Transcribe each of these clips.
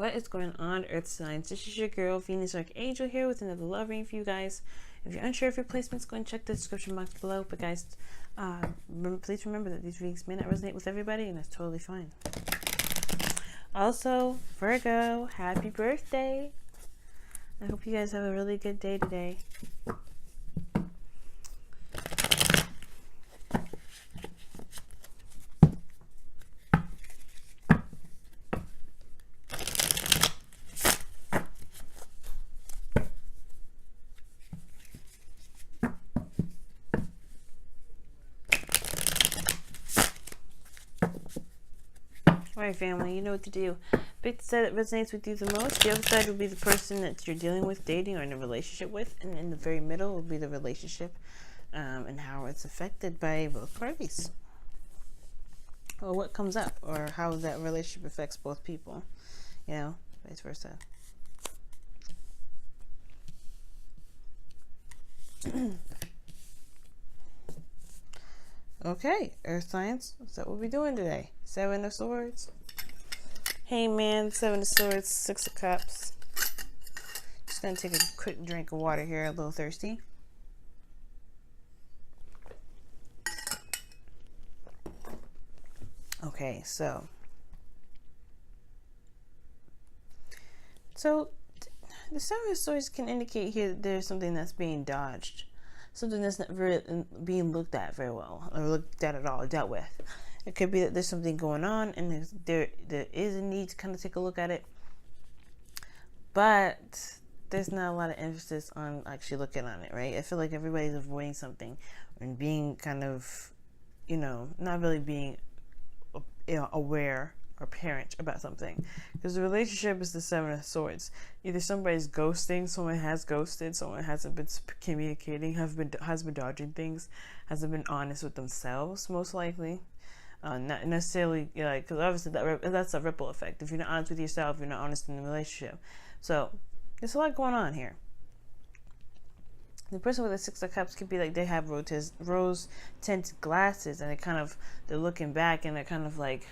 What is going on, Earth signs? This is your girl, Venus Archangel, here with another love reading for you guys. If you're unsure of your placements, go and check the description box below. But guys, please remember that these readings may not resonate with everybody, and that's totally fine. Also, Virgo, happy birthday. I hope you guys have a really good day today. Alright, family, you know what to do. Pick the side that resonates with you the most. The other side will be the person that you're dealing with, dating, or in a relationship with. And in the very middle will be the relationship and how it's affected by both parties. Or what comes up, or how that relationship affects both people. You know, vice versa. Okay, Earth signs, that's what we're doing today. 7 of Swords. Hey man, 7 of Swords, 6 of Cups. Just gonna take a quick drink of water here, a little thirsty. Okay, so the 7 of Swords can indicate here that there's something that's being dodged. Something that's not very being looked at very well, or looked at all, or dealt with. It could be that there's something going on, and there is a need to kind of take a look at it, but there's not a lot of emphasis on actually looking on it, right? I feel like everybody's avoiding something and being kind of, you know, not really being, you know, aware or parent about something, because the relationship is the 7 of Swords. Either somebody's ghosting, someone has ghosted, someone hasn't been communicating, has been dodging things, hasn't been honest with themselves, most likely. Not necessarily, like, because obviously that's a ripple effect. If you're not honest with yourself, you're not honest in the relationship. So there's a lot going on here. The person with the 6 of Cups could be like they have rose tinted glasses, and they're looking back, and they're kind of like,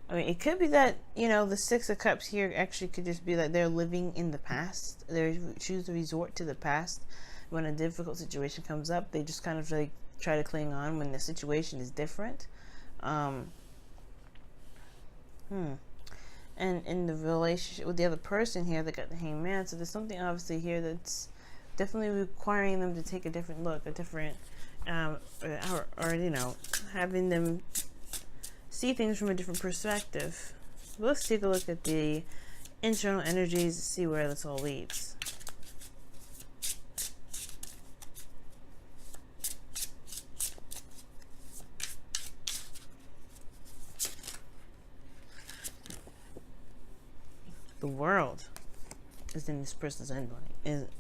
I mean, it could be that, you know, the 6 of Cups here actually could just be like they're living in the past. They choose to resort to the past when a difficult situation comes up. They just kind of like try to cling on when the situation is different. And in the relationship with the other person here, they got the Hanged Man. So there's something obviously here that's definitely requiring them to take a different look, a different, or you know, having them see things from a different perspective. Let's take a look at the internal energies to see where this all leads. The World is in this person's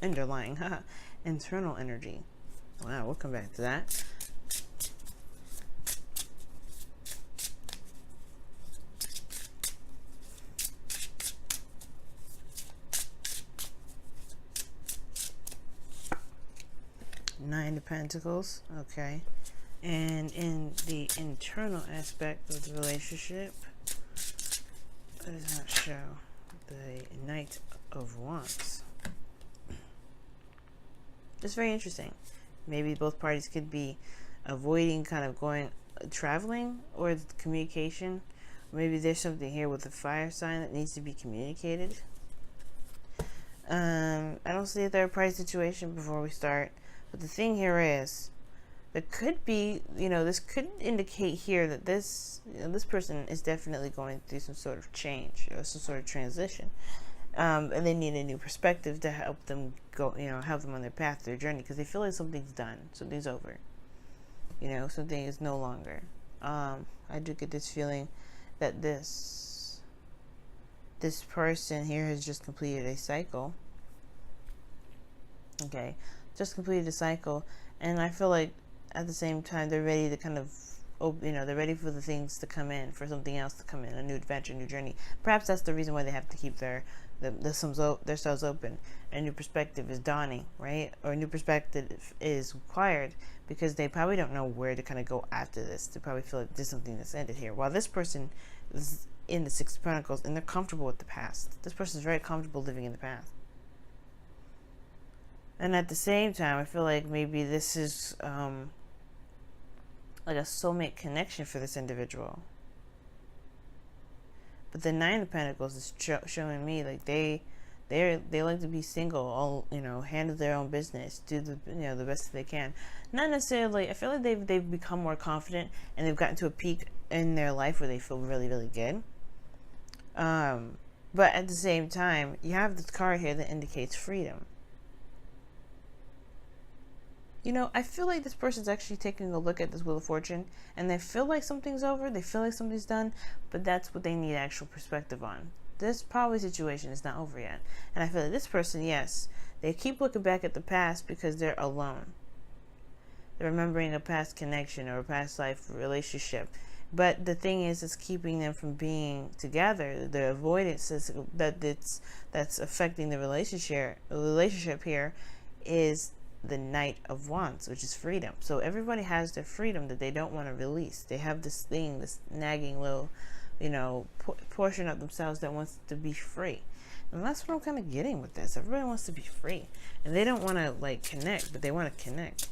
underlying internal energy. Wow, we'll come back to that. Nine of Pentacles, okay. And in the internal aspect of the relationship, what does that show? The Knight of Wands. It's very interesting. Maybe both parties could be avoiding kind of traveling, or communication. Maybe there's something here with the fire sign that needs to be communicated. I don't see a third party situation before we start. But the thing here is, there could be, you know, this could indicate here that this person is definitely going through some sort of change or some sort of transition. And they need a new perspective to help them go, you know, help them on their path, their journey, because they feel like something's done, something's over. You know, something is no longer. I do get this feeling that this person here has just completed a cycle. Okay. Just completed a cycle, and I feel like at the same time they're ready to kind of, you know, they're ready for the things to come in, for something else to come in, a new adventure, new journey. Perhaps that's the reason why they have to keep themselves open. A new perspective is dawning, right? Or a new perspective is required, because they probably don't know where to kind of go after this. They probably feel like there's something that's ended here. While this person is in the Six of Pentacles, and they're comfortable with the past. This person is very comfortable living in the past. And at the same time, I feel like maybe this is like a soulmate connection for this individual. But the Nine of Pentacles is showing me like they like to be single, all, you know, handle their own business, do the, you know, the best that they can. Not necessarily. I feel like they've become more confident, and they've gotten to a peak in their life where they feel really, really good. But at the same time, you have this card here that indicates freedom. You know, I feel like this person's actually taking a look at this Wheel of Fortune, and they feel like something's over, they feel like something's done, but that's what they need actual perspective on. This probably situation is not over yet. And I feel like this person, yes, they keep looking back at the past because they're alone. They're remembering a past connection or a past life relationship. But the thing is, it's keeping them from being together. The avoidance is that's affecting the relationship. The relationship here is the Knight of Wands, which is freedom. So everybody has their freedom that they don't want to release. They have this thing, this nagging little, you know, portion of themselves that wants to be free. And that's what I'm kind of getting with this. Everybody wants to be free, and they don't want to like connect, but they want to connect.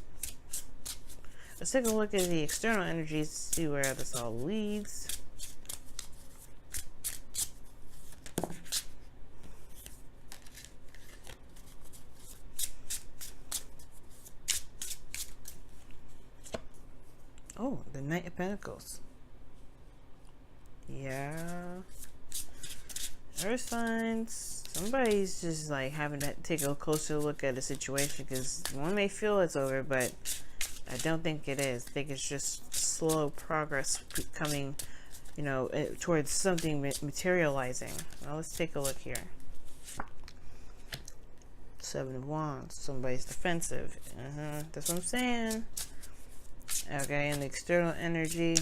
Let's take a look at the external energies to see where this all leads. Oh, the Knight of Pentacles. Yeah. Earth signs. Somebody's just like having to take a closer look at the situation, because one may feel it's over, but I don't think it is. I think it's just slow progress coming, you know, towards something materializing. Well, let's take a look here. Seven of Wands. Somebody's defensive. That's what I'm saying. Okay, and the external energy.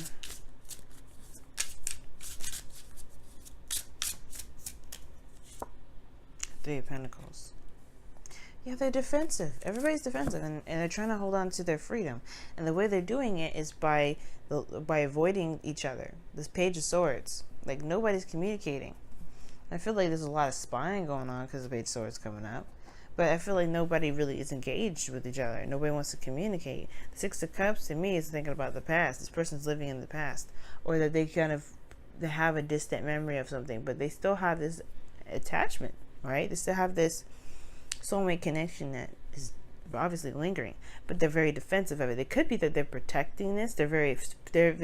Three of Pentacles. Yeah, they're defensive. Everybody's defensive, and they're trying to hold on to their freedom. And the way they're doing it is by avoiding each other. This Page of Swords. Like, nobody's communicating. I feel like there's a lot of spying going on because the Page of Swords coming up. But I feel like nobody really is engaged with each other. Nobody wants to communicate. The Six of Cups, to me, is thinking about the past. This person's living in the past. Or that they have a distant memory of something, but they still have this attachment, right? They still have this soulmate connection that is obviously lingering, but they're very defensive of it. It could be that they're protecting this. They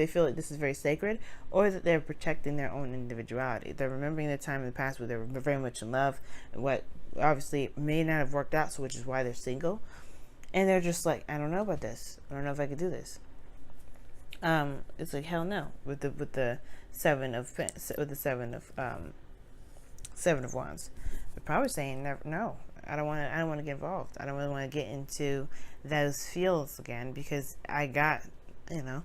feel like this is very sacred, or that they're protecting their own individuality. They're remembering the time in the past where they were very much in love, and what obviously may not have worked out, so which is why they're single, and they're just like, I don't know about this. I don't know if I could do this. It's like, hell no, with the seven of Wands. They're probably saying no. I don't want to get involved. I don't really want to get into those fields again, because I got, you know,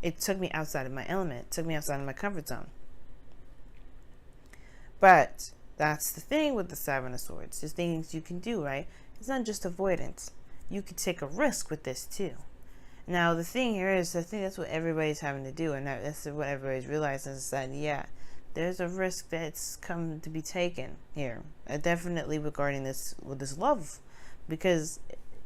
it took me outside of my element. It took me outside of my comfort zone. But that's the thing with the Seven of Swords. There's things you can do, right? It's not just avoidance. You could take a risk with this too. Now, the thing here is, I think that's what everybody's having to do, and that's what everybody's realizing, is that, yeah, there's a risk that's come to be taken here. Definitely regarding this, with this love, because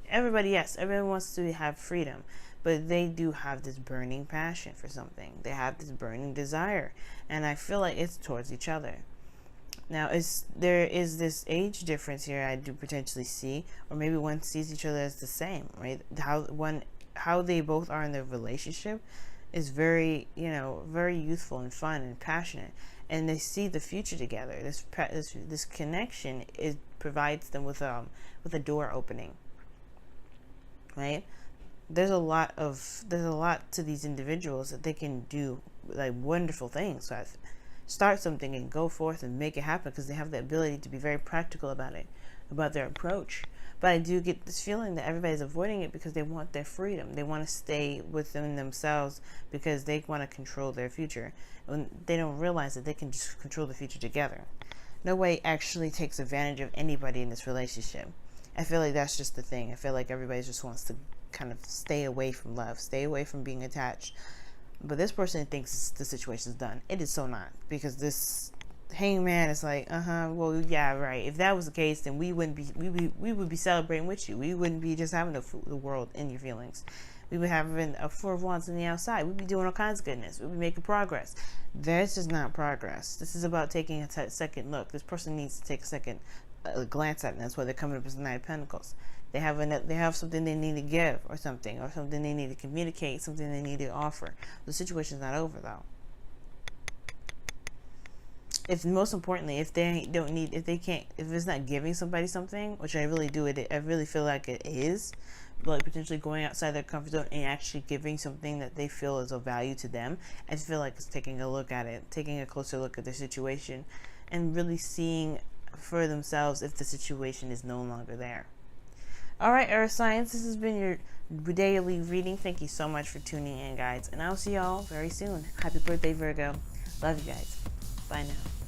everybody wants to have freedom, but they do have this burning passion for something. They have this burning desire, and I feel like it's towards each other. Now, there is this age difference here I do potentially see, or maybe one sees each other as the same, right? How they both are in their relationship is very, you know, very youthful and fun and passionate, and they see the future together. This connection provides them with a door opening, right? There's a lot to these individuals that they can do, like, wonderful things. So start something and go forth and make it happen, because they have the ability to be very practical about it, about their approach. But I do get this feeling that everybody's avoiding it because they want their freedom. They want to stay within themselves because they want to control their future. And they don't realize that they can just control the future together. Nobody actually takes advantage of anybody in this relationship. I feel like that's just the thing. I feel like everybody just wants to kind of stay away from love, stay away from being attached. But this person thinks the situation's done. It is so not, because this hangman is like, well, yeah, right. If that was the case, then we would be celebrating with you. We wouldn't be just having the world in your feelings. We would have a Four of Wands on the outside. We'd be doing all kinds of goodness. We'd be making progress. This is not progress. This is about taking a second look. This person needs to take a second glance at it. And that's why they're coming up as the Knight of Pentacles. They have something they need to give, or something they need to communicate, something they need to offer. The situation's not over though. If most importantly, if it's not giving somebody something, which I really do, I really feel like it is, like potentially going outside their comfort zone and actually giving something that they feel is of value to them. I just feel like it's taking a look at it, taking a closer look at their situation, and really seeing for themselves if the situation is no longer there. All right, Earth Signs, this has been your daily reading. Thank you so much for tuning in, guys, and I'll see y'all very soon. Happy birthday, Virgo. Love you guys. Bye now.